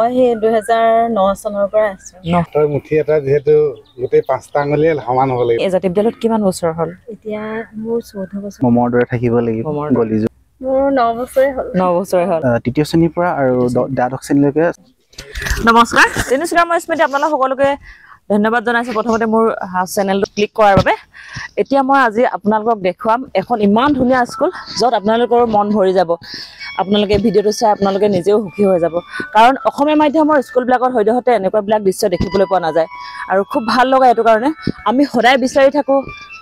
মই সেই 2009 চনৰ পৰা আছো। তই মুঠি এটা যেহেতু গোটেই 5টা আঙুলিয়ে সমান হ'ব লাগিব। এই জাতীয় বিদ্যালয়ত কিমান বছৰ হ'ল? এতিয়া মোৰ 14 বছৰ। মমৰ দৰে থাকিব লাগিব গলিজু। মোৰ 9 বছৰে হ'ল। 9 বছৰে হ'ল। তৃতীয় শ্ৰেণীৰ পৰা আৰু দ্বাদশ শ্ৰেণীলৈকে। নমস্কাৰ, তেনেস্কাৰ মই স্মৃতি আপোনালোক সকলোকে ধন্যবাদ জনাইছো প্ৰথমতে মোৰ চেনেলটো ক্লিক কৰাৰ বাবে। এতিয়া মই আজি আপোনালোকক দেখুৱাম এখন ইমান ধুনীয়া স্কুল য'ত আপোনালোকৰ মন ভৰি যাব। আপোনালোকে ভিডিঅ'টো চাই আপোনালোকে নিজেও সুখী হৈ যাব, কাৰণ অসমীয়া মাধ্যমৰ স্কুলবিলাকত সদ্যহতে এনেকুৱাবিলাক দৃশ্য দেখিবলৈ পোৱা নাযায় আৰু খুব ভাল লগা। এইটো কাৰণে আমি সদায় বিচাৰি থাকোঁ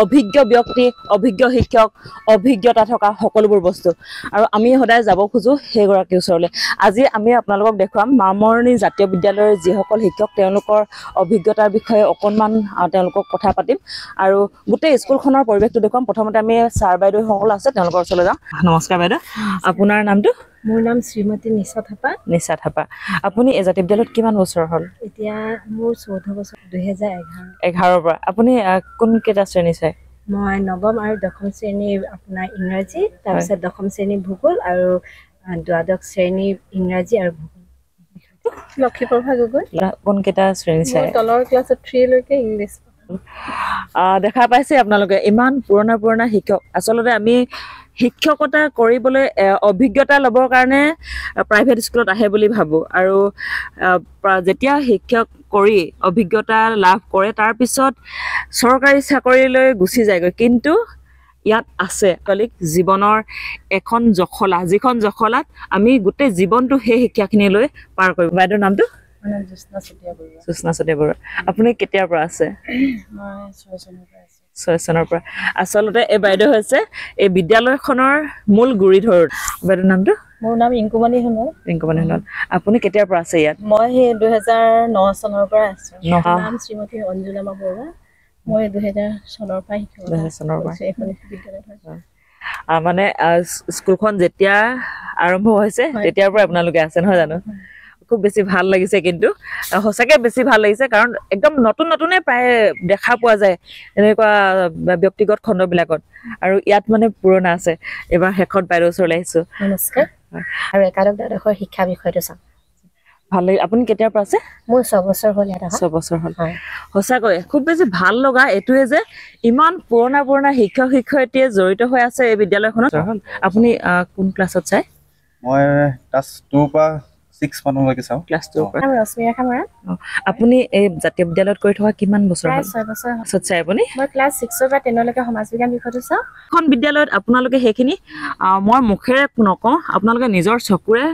অভিজ্ঞ ব্যক্তি, অভিজ্ঞ শিক্ষক, অভিজ্ঞতা থকা সকলোবোৰ বস্তু, আৰু আমি সদায় যাব খোজোঁ সেইগৰাকীৰ ওচৰলৈ। আজি আমি আপোনালোকক দেখুৱাম মামৰণি জাতীয় বিদ্যালয়ৰ যিসকল শিক্ষক, তেওঁলোকৰ অভিজ্ঞতাৰ বিষয়ে অকণমান তেওঁলোকক কথা পাতিম আৰু গোটেই স্কুলখনৰ পৰিৱেশটো দেখুৱাম। প্ৰথমতে আমি ছাৰ বাইদেউসকল আছে তেওঁলোকৰ ওচৰলৈ যাওঁ। নমস্কাৰ বাইদেউ, আপোনাৰ নামটো? মোৰ নাম শ্ৰীমতী নিশা থাপা। নিশা থাপা। আপুনি এই জাতীয় বিদ্যালয়ত কিমান বছৰ হ'ল? এতিয়া মোৰ 14 বছৰ। 2011 পৰা। আপুনি কোন কেইটা শ্ৰেণী চাই? মই নৱম আৰু দশম শ্ৰেণীৰ আপোনাৰ ইংৰাজী, তাৰপিছত দশম শ্ৰেণীৰ ভূগোল আৰু দ্বাদশ শ্ৰেণীৰ ইংৰাজী আৰু ভূগোল। লক্ষীপ্ৰভা গগৈ। কোন কেইটা শ্ৰেণী চাই? তলৰ ক্লাছত 3 লৈকে ইংলিছ। দেখা পাইছে আপোনালোকে ইমান পুৰণা শিক্ষক। আচলতে আমি শিক্ষকতা কৰিবলৈ অভিজ্ঞতা ল'বৰ কাৰণে প্ৰাইভেট স্কুলত আহে বুলি ভাবোঁ, আৰু যেতিয়া শিক্ষক কৰি অভিজ্ঞতা লাভ কৰে তাৰপিছত চৰকাৰী চাকৰিলৈ গুচি যায়গৈ। কিন্তু ইয়াত আছে জীৱনৰ এখন জখলা, যিখন জখলাত আমি গোটেই জীৱনটো সেই শিক্ষাখিনি লৈ পাৰ কৰিম। বাইদেউৰ নামটো? জোৎস্না চতিয়া বৰুৱা। আপুনি কেতিয়াৰ পৰা আছে? মই 6 চনৰ পৰা আছো। 6 চনৰ পৰা। আচলতে এই বাইদেউ হৈছে এই বিদ্যালয়খনৰ মূল গুৰি ধৰোঁতা। বাইদেউৰ নামটো? মোৰ নাম ইংকুমণি সোণোৱাল। ইংকুমণি সোণোৱাল। আপুনি কেতিয়াৰ পৰা আছে ইয়াত? মই সেই 2009 চনৰ পৰা আছো। নাম শ্ৰীমতী অঞ্জুলামা বৰুৱা। মই 2000 চনৰ পৰা শিক্ষক। 2000 চনৰ পৰা। এইখন বিদ্যালয়ত মানে স্কুলখন যেতিয়া আৰম্ভ হৈছে তেতিয়াৰ পৰা আপোনালোকে আছে নহয় জানো? খুব বেছি ভাল লাগিছে, কিন্তু সঁচাকৈ বেছি ভাল লাগিছে, কাৰণ একদম নতুনে প্ৰায় দেখা পোৱা যায় এনেকুৱা ব্যক্তিগত খণ্ডবিলাকত, আৰু ইয়াত মানে পুৰণা আছে। এইবাৰ শেষত বাইদেউৰ ওচৰলৈ আহিছোঁ। নমস্কাৰ। আৰু একাদশ দ্বাদশৰ শিক্ষা বিষয়টো চাম। ভাল লাগিল। আপুনি কেতিয়াৰ পৰা আছে? মোৰ 6 বছৰ হ'ল ইয়াত। 6 বছৰ হ'ল। সঁচাকৈ খুব বেছি ভাল লগা এইটোৱে যে ইমান পুৰণা শিক্ষক শিক্ষয়িত্ৰীয়ে জড়িত হৈ আছে এই বিদ্যালয়খনত। আপুনি কোন ক্লাছত চাই? মই ক্লাছ 2 পৰা 6 মানলৈকে চাওঁ। ক্লাছ 2 পৰা। ৰশ্মিৰেখা মৰাণ। আপুনি এই জাতীয় বিদ্যালয়ত কৰি থকা কিমান বছৰ হ'ল? 6 বছৰ হ'ল। চাই আপুনি? মই ক্লাছ 6 পৰা 10 লৈকে সমাজ বিজ্ঞান বিষয়টো চাওঁ। এখন বিদ্যালয়ত আপোনালোকে সেইখিনি মই মুখেৰে নকওঁ, আপোনালোকে নিজৰ চকুৰে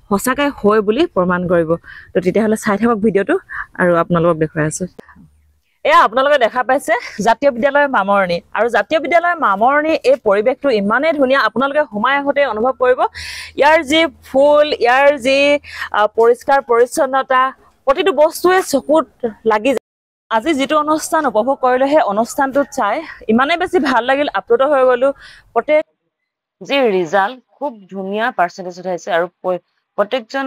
সঁচাকৈ হয় বুলি প্ৰমাণ কৰিব। তো তেতিয়াহ'লে চাই থাকক ভিডিঅ'টো, আৰু আপোনালোকক দেখুৱাই আছোঁ। এয়া আপোনালোকে দেখা পাইছে জাতীয় বিদ্যালয়ৰ মামৰণি, আৰু জাতীয় বিদ্যালয়ৰ মামৰণি এই পৰিৱেশটো ইমানেই ধুনীয়া। আপোনালোকে সোমাই আহোঁতে অনুভৱ কৰিব ইয়াৰ যি ফুল, ইয়াৰ যি পৰিষ্কাৰ পৰিচ্ছন্নতা, প্ৰতিটো বস্তুৱে চকুত লাগি যায়। আজি যিটো অনুষ্ঠান উপভোগ কৰিলোঁ সেই অনুষ্ঠানটোত চাই ইমানেই বেছি ভাল লাগিল, আপ্লুত হৈ গ'লোঁ। যি ৰিজাল্ট খুব ধুনীয়া পাৰ্চেণ্টেজ উঠাইছে, আৰু প্ৰত্যেকজন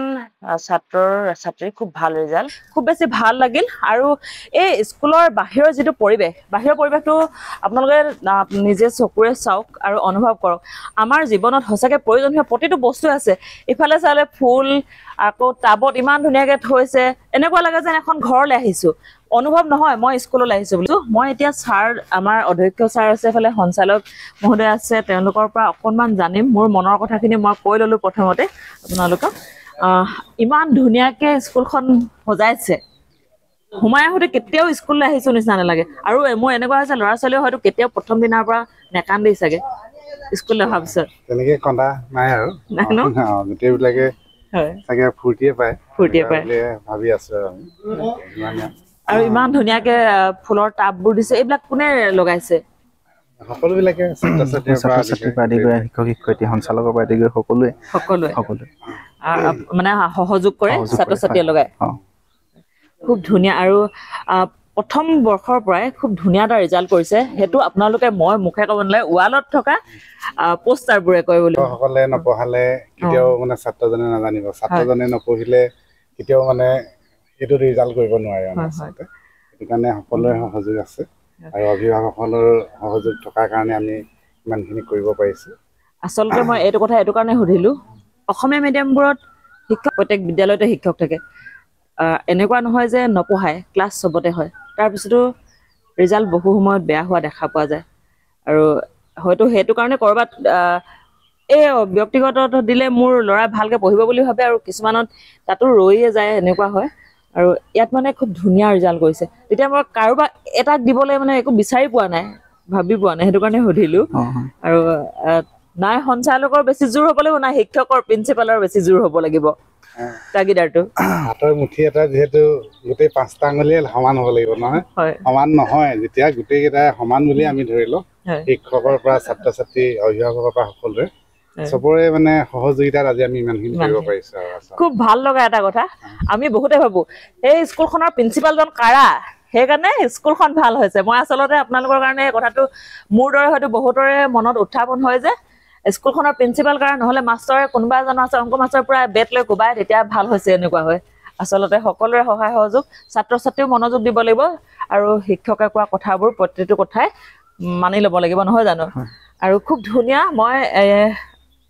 ছাত্ৰীৰ খুব ভাল ৰিজাল্ট, খুব বেছি ভাল লাগিল। আৰু এই স্কুলৰ বাহিৰৰ যিটো পৰিৱেশ, বাহিৰৰ পৰিৱেশটো আপোনালোকে নিজে চকুৰে চাওক আৰু অনুভৱ কৰক। আমাৰ জীৱনত সঁচাকৈ প্ৰয়োজনীয় প্ৰতিটো বস্তু আছে। ইফালে চালে ফুল, আকৌ টাবত ইমান ধুনীয়াকৈ থৈছে, এনেকুৱা লাগে যেন এখন ঘৰলৈ আহিছোঁ। অনুভৱ নহয় মই স্কুললৈ আহিছোঁ বুলি। মই এতিয়া আমাৰ অধ্যক্ষ ছাৰ আছে, এইফালে সঞ্চালক মহোদয় আছে, তেওঁলোকৰ পৰা অকণমান জানিম। মোৰ মনৰ কথাখিনি মই কৈ ল'লোঁ প্ৰথমতে আপোনালোকক। ইমান ধুনীয়াকৈ স্কুলখন সজাইছে, সোমাই আহোঁতে কেতিয়াও স্কুললৈ আহিছোঁ নিচিনা নালাগে। আৰু মোৰ এনেকুৱা হৈছে ল'ৰা ছোৱালীও হয়তো কেতিয়াও প্ৰথম দিনাৰ পৰা নেকান্দেই চাগে স্কুললৈ অহাৰ পিছত। তেনেকৈ কন্দা নাই আৰু গোটেইবিলাকে চাগে ফূৰ্তিয়ে পায় ভাবি আছোঁ আৰু ইমান ধুনীয়াকৈ ফুলৰ টাববোৰ দিছে। এইবিলাক কোনে লগাইছে? সকলোবিলাকে, ছাত্ৰ-ছাত্ৰীৰ পৰা আদি কৰি শিক্ষক শিক্ষয়িত্ৰী, সঞ্চালকৰ পৰা আদি কৰি সকলোৱে মানে সহযোগ কৰে, ছাত্ৰ ছাত্ৰীয়ে লগায়। খুব ধুনীয়া, আৰু প্ৰথম বৰ্ষৰ পৰাই খুব ধুনীয়া এটা ৰিজাল্ট কৰিছে। সেইটো আপোনালোকে মই মুখে ক'ব নালাগে, ৱালত থকা পোষ্টাৰবোৰে কয় বুলি। সকলে নপঢ়ালে কেতিয়াও মানে ছাত্ৰজনে নাজানিব, ছাত্ৰজনে নপঢ়িলে কেতিয়াও মানে এইটো ৰিজাল্ট কৰিব নোৱাৰে। আচলতে সেইটো কাৰণে সকলোৰে সহযোগ আছে, আৰু অভিভাৱকসকলৰ সহযোগ থকাৰ কাৰণে আমি ইমানখিনি কৰিব পাৰিছোঁ। আচলতে মই এইটো কথা এইটো কাৰণে সুধিলোঁ, অসমীয়া মিডিয়ামবোৰত শিক্ষক প্ৰত্যেক বিদ্যালয়তে শিক্ষক থাকে এনেকুৱা নহয় যে নপঢ়ায় ক্লাছ চবতে হয় তাৰপিছতো ৰিজাল্ট বহু সময়ত বেয়া হোৱা দেখা পোৱা যায় আৰু হয়তো সেইটো কাৰণে ক'ৰবাত এই ব্যক্তিগত দিলে মোৰ ল'ৰা ভালকৈ পঢ়িব বুলি ভাবে আৰু কিছুমানত তাতো ৰৈয়ে যায় এনেকুৱা হয় আৰু ইয়াত মানে খুব ধুনীয়া ৰিজাল্ট কৰিছে তেতিয়া মই কাৰোবাক এটাক দিবলৈ মানে একো বিচাৰি পোৱা নাই ভাবি পোৱা নাই সেইটো কাৰণে সুধিলোঁ আৰু নাই সঞ্চালকৰ বেছি জোৰ হ'ব লাগিব নাই শিক্ষকৰ প্ৰিন্সিপালৰ বেছি জোৰ হ'ব লাগিব তাগিদাৰটো হাতৰ মুঠি এটা যিহেতু গোটেই 5টা আঙুলিয়ে সমান হ'ব লাগিব নহয় সমান নহয় যেতিয়া গোটেইকেইটাই সমান বুলি আমি ধৰি লওঁ শিক্ষকৰ পৰা ছাত্ৰ ছাত্ৰী অভিভাৱকৰ পৰা সকলোৰে চবৰে মানে সহযোগিতাত আজি আমি ইমানখিনি কৰিব পাৰিছো খুব ভাল লগা এটা কথা আমি বহুতে ভাবো এই স্কুলখনৰ প্ৰিন্সিপালজন কাৰা সেইকাৰণে স্কুলখন ভাল হৈছে মই আচলতে আপোনালোকৰ কাৰণে কথাটো মোৰ দৰে হয়তো বহুতৰে মনত উত্থাপন হয় যে স্কুলখনৰ প্ৰিন্সিপাল কাৰা নহ'লে মাষ্টৰে কোনোবা এজন আছে অংক মাষ্টৰ পৰা বেট লৈ কোবাই তেতিয়া ভাল হৈছে এনেকুৱা হয় আচলতে সকলোৰে সহায় সহযোগ ছাত্ৰ ছাত্ৰীও মনোযোগ দিব লাগিব আৰু শিক্ষকে কোৱা কথাবোৰ প্ৰতিটো কথাই মানি ল'ব লাগিব নহয় জানো আৰু খুব ধুনীয়া মই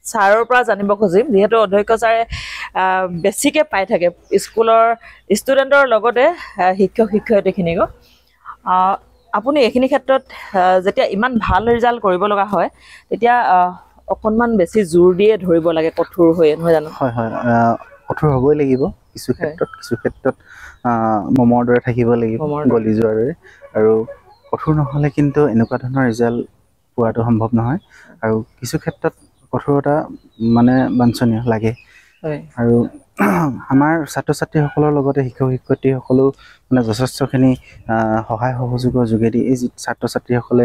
ছাৰৰ পৰা জানিব খুজিম যিহেতু অধ্যক্ষ ছাৰে বেছিকৈ পাই থাকে স্কুলৰ ষ্টুডেণ্টৰ লগতে শিক্ষক শিক্ষয়িত্ৰীখিনিকো আপুনি এইখিনি ক্ষেত্ৰত যেতিয়া ইমান ভাল ৰিজাল্ট কৰিব লগা হয় তেতিয়া অকণমান বেছি জোৰ দিয়ে ধৰিব লাগে কঠোৰ হৈ নহয় জানো হয় হয় কঠোৰ হ'বই লাগিব কিছু ক্ষেত্ৰত মমৰ দৰে থাকিব লাগিব গলি যোৱাৰ দৰে আৰু কঠোৰ নহ'লে কিন্তু এনেকুৱা ধৰণৰ ৰিজাল্ট পোৱাটো সম্ভৱ নহয় আৰু কিছু ক্ষেত্ৰত কঠোৰতা মানে বাঞ্ছনীয় লাগে আৰু আমাৰ ছাত্ৰ ছাত্ৰীসকলৰ লগতে শিক্ষক শিক্ষয়িত্ৰীসকলেও মানে যথেষ্টখিনি সহায় সহযোগৰ যোগেদি এই ছাত্ৰ ছাত্ৰীসকলে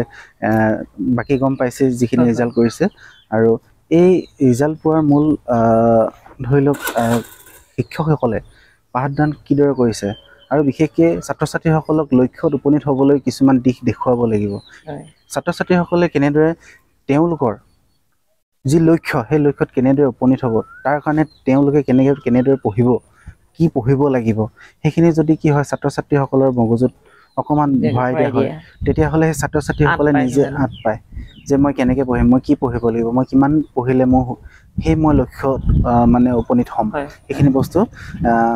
বাকী গম পাইছে যিখিনি ৰিজাল্ট কৰিছে আৰু এই ৰিজাল্ট পোৱাৰ মূল ধৰি লওক শিক্ষকসকলে পাঠদান কিদৰে কৰিছে আৰু বিশেষকৈ ছাত্ৰ ছাত্ৰীসকলক লক্ষ্যত উপনীত হ'বলৈ কিছুমান দিশ দেখুৱাব লাগিব ছাত্ৰ ছাত্ৰীসকলে কেনেদৰে তেওঁলোকৰ যি লক্ষ্য সেই লক্ষ্যত কেনেদৰে উপনীত হ'ব তাৰ কাৰণে তেওঁলোকে কেনেদৰে পঢ়িব কি পঢ়িব লাগিব সেইখিনি যদি কি হয় ছাত্ৰ ছাত্ৰীসকলৰ মগজুত অকণমান ভৰাই দিয়া হয় তেতিয়াহ'লে সেই ছাত্ৰ ছাত্ৰীসকলে নিজে আঁত পায় যে মই কেনেকৈ পঢ়িম মই কি পঢ়িব লাগিব মই কিমান পঢ়িলে মই লক্ষ্যত মানে উপনীত হ'ম সেইখিনি বস্তু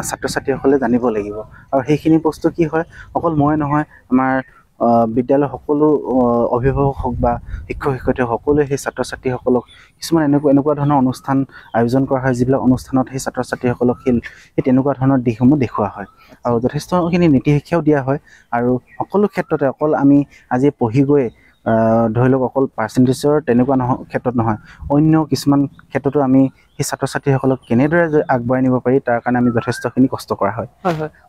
ছাত্ৰ ছাত্ৰীসকলে জানিব লাগিব আৰু সেইখিনি বস্তু কি হয় অকল মই নহয় আমাৰ বিদ্যালয়ৰ সকলো অভিভাৱক হওক বা শিক্ষক শিক্ষয়িত্ৰী সকলোৱে সেই ছাত্ৰ ছাত্ৰীসকলক কিছুমান এনেকুৱা ধৰণৰ অনুষ্ঠান আয়োজন কৰা হয় যিবিলাক অনুষ্ঠানত সেই ছাত্ৰ ছাত্ৰীসকলক সেই তেনেকুৱা ধৰণৰ দিশসমূহ দেখুওৱা হয় আৰু যথেষ্টখিনি নীতি শিক্ষাও দিয়া হয় আৰু সকলো ক্ষেত্ৰতে অকল আমি আজি পঢ়ি গৈ ধৰি লওক অকল পাৰ্চেণ্টেজৰ তেনেকুৱা ক্ষেত্ৰত নহয় অন্য কিছুমান ক্ষেত্ৰতো আমি সেই ছাত্ৰ ছাত্ৰীসকলক কেনেদৰে আগবঢ়াই নিব পাৰি তাৰ কাৰণে আমি যথেষ্টখিনি কষ্ট কৰা হয়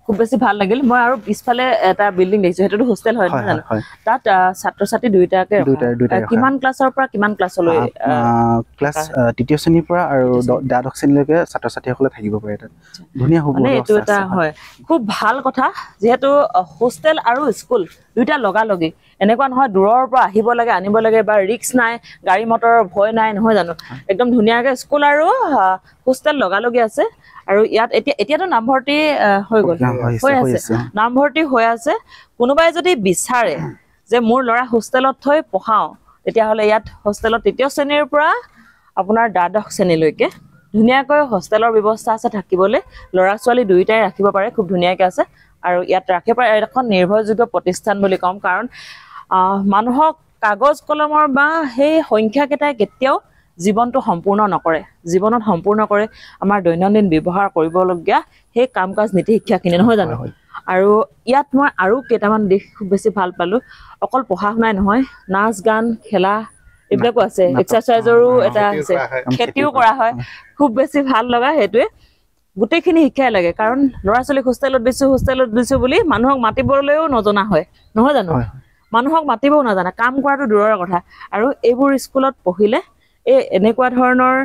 খুব বেছি ভাল লাগিল মই আৰু পিছফালে এটা বিল্ডিং দেখিছোঁ সেইটোতো হোষ্টেল হয় নহয় জানো তাত ছাত্ৰ ছাত্ৰী দুইটাকে কিমান ক্লাছৰ পৰা কিমান ক্লাছলৈ ক্লাছ ৩য় শ্ৰেণীৰ পৰা আৰু দ্বাদশ শ্ৰেণীলৈকে ছাত্ৰ ছাত্ৰীসকলে থাকিব পাৰে তাত ধুনীয়া হ'ব এইটো এটা হয় খুব ভাল কথা যিহেতু হোষ্টেল আৰু স্কুল দুইটা লগালগি এনেকুৱা নহয় দূৰৰ পৰা আহিব লাগে আনিব লাগে বা ৰিক্স নাই গাড়ী মটৰৰ ভয় নাই নহয় জানো একদম ধুনীয়াকৈ স্কুল আৰু হোষ্টেল লগালগি আছে আৰু ইয়াত এতিয়াতো নামভৰ্তি হৈ গ'ল হৈ আছে নামভৰ্তি হৈ আছে কোনোবাই যদি বিচাৰে যে মোৰ ল'ৰা হোষ্টেলত থৈ পঢ়াওঁ তেতিয়াহ'লে ইয়াত হোষ্টেলত 3য় শ্ৰেণীৰ পৰা আপোনাৰ দ্বাদশ শ্ৰেণীলৈকে ধুনীয়াকৈ হোষ্টেলৰ ব্যৱস্থা আছে থাকিবলৈ ল'ৰা ছোৱালী দুয়োটাই ৰাখিব পাৰে খুব ধুনীয়াকৈ আছে আৰু ইয়াত ৰাখিব পাৰে এখন নিৰ্ভৰযোগ্য প্ৰতিষ্ঠান বুলি ক'ম কাৰণ মানুহক কাগজ কলমৰ বা সেই সংখ্যাকেইটাই কেতিয়াও জীৱনটো সম্পূৰ্ণ নকৰে জীৱনত সম্পূৰ্ণ কৰে আমাৰ দৈনন্দিন ব্যৱহাৰ কৰিবলগীয়া সেই কাম কাজ নীতি শিক্ষাখিনি নহয় জানো আৰু ইয়াত মই আৰু কেইটামান দিশ খুব বেছি ভাল পালোঁ অকল পঢ়া শুনাই নহয় নাচ গান খেলা এইবিলাকো আছে এক্সাৰচাইজৰো এটা আছে খেতিও কৰা হয় খুব বেছি ভাল লগা সেইটোৱে গোটেইখিনি শিক্ষাই লাগে কাৰণ ল'ৰা ছোৱালীক হোষ্টেলত দিছোঁ বুলি মানুহক মাতিবলৈও নজনা হয় নহয় জানো মানুহক মাতিবও নাজানে কাম কৰাটো দূৰৰ কথা আৰু এইবোৰ স্কুলত পঢ়িলে এনেকুৱা ধৰণৰ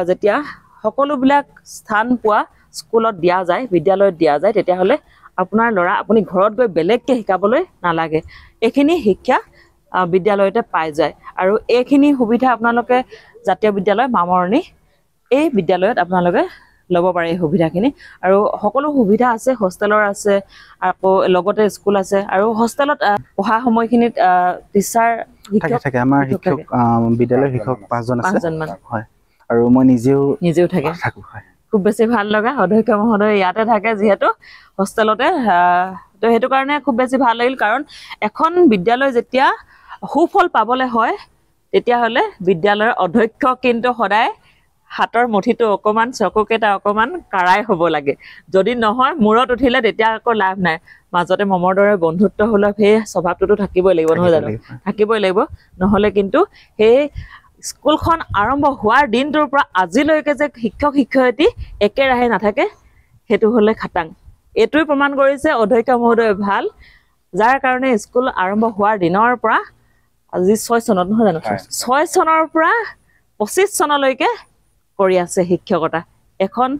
যেতিয়া সকলোবিলাক স্থান পোৱা স্কুলত দিয়া যায় বিদ্যালয়ত দিয়া যায় তেতিয়াহ'লে আপোনাৰ ল'ৰা আপুনি ঘৰত গৈ বেলেগকৈ শিকাবলৈ নালাগে এইখিনি শিক্ষা বিদ্যালয়তে পাই যায় আৰু এইখিনি সুবিধা আপোনালোকে জাতীয় বিদ্যালয় মামৰণি এই বিদ্যালয়ত আপোনালোকে ল'ব পাৰে এই সুবিধাখিনি আৰু সকলো সুবিধা আছে হোষ্টেলৰ আছে আকৌ লগতে স্কুল আছে আৰু হোষ্টেলত পঢ়া সময়খিনিত টিচাৰ থাকে আমাৰ শিক্ষক বিদ্যালয়ৰ শিক্ষক 5জন আছে হয় আৰু মই নিজেও থাকোঁ হয় খুব বেছি ভাল লগা অধ্যক্ষ মহোদয় ইয়াতে থাকে যিহেতু হোষ্টেলতে তো সেইটো কাৰণে খুব বেছি ভাল লাগিল কাৰণ এখন বিদ্যালয় যেতিয়া সুফল পাবলৈ হয় তেতিয়াহ'লে বিদ্যালয়ৰ অধ্যক্ষ কিন্তু সদায় হাতৰ মুঠিটো অকমান চকুকেইটা অকমান কাৰাই হ'ব লাগে যদি নহয় মূৰত উঠিলে তেতিয়া আকৌ লাভ নাই মাজতে মমৰ দৰে বন্ধুত্ব সুলভ সেই স্বভাৱটোতো থাকিবই লাগিব নহয় জানো থাকিবই লাগিব নহ'লে কিন্তু সেই স্কুলখন আৰম্ভ হোৱাৰ দিনটোৰ পৰা আজিলৈকে যে শিক্ষক শিক্ষয়িত্ৰী একেৰাহে নাথাকে সেইটো হ'লে খাটাং এইটোৱে প্ৰমাণ কৰিছে অধ্যক্ষ মহোদয় ভাল যাৰ কাৰণে স্কুল আৰম্ভ হোৱাৰ দিনৰ পৰা আজি 6 চনত নহয় জানো 6 চনৰ পৰা 25 চনলৈকে কৰি আছে শিক্ষকতা এখন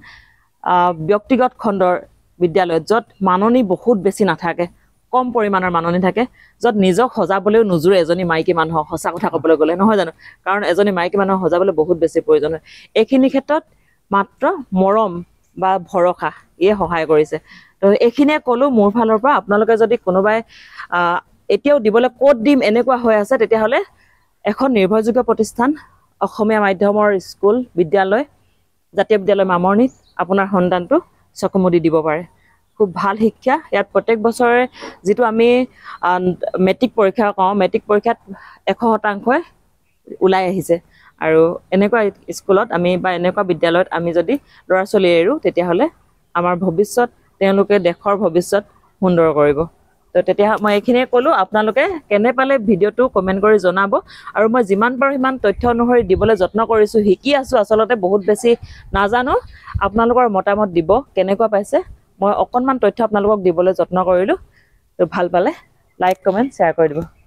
ব্যক্তিগত খণ্ডৰ বিদ্যালয়ত য'ত মাননি বহুত বেছি নাথাকে কম পৰিমাণৰ মাননি থাকে য'ত নিজক সজাবলৈও নোজোৰে এজনী মাইকী মানুহক সঁচা কথা ক'বলৈ গ'লে নহয় জানো কাৰণ এজনী মাইকী মানুহক সজাবলৈ বহুত বেছি প্ৰয়োজন হয় এইখিনি ক্ষেত্ৰত মাত্ৰ মৰম বা ভৰসা ইয়ে সহায় কৰিছে তো এইখিনিয়ে ক'লো মোৰ ফালৰ পৰা আপোনালোকে যদি কোনোবাই এতিয়াও দিবলৈ ক'ত দিম এনেকুৱা হৈ আছে তেতিয়াহ'লে এখন নিৰ্ভৰযোগ্য প্ৰতিষ্ঠান অসমীয়া মাধ্যমৰ স্কুল বিদ্যালয় জাতীয় বিদ্যালয় মামৰণিত আপোনাৰ সন্তানটো চকুমুদি দিব পাৰে খুব ভাল শিক্ষা ইয়াত প্ৰত্যেক বছৰে যেটো আমি মেট্ৰিক পৰীক্ষা কওঁ মেট্ৰিক পৰীক্ষাত 100% ওলাই আহিছে আৰু এনেকুৱা স্কুলত আমি বা এনেকুৱা বিদ্যালয়ত আমি যদি ল'ৰা ছোৱালী এৰো তেতিয়াহ'লে আমাৰ ভৱিষ্যত তেওঁলোকে দেশৰ ভৱিষ্যত সুন্দৰ কৰিব তো তেতিয়া মই এইখিনিয়ে ক'লো আপোনালোকে কেনে পালে ভিডিঅ'টো কমেন্ট কৰি জনাব আৰু মই যিমান পাৰো সিমান তথ্য অনুসৰি দিবলৈ যত্ন কৰিছো শিকি আছো আচলতে বহুত বেছি নাজানো আপোনালোকৰ মতামত দিব কেনেকুৱা পাইছে মই অকনমান তথ্য আপোনালোকক দিবলৈ যত্ন কৰিলো তো ভাল পালে লাইক কমেন্ট শ্বেয়াৰ কৰি দিব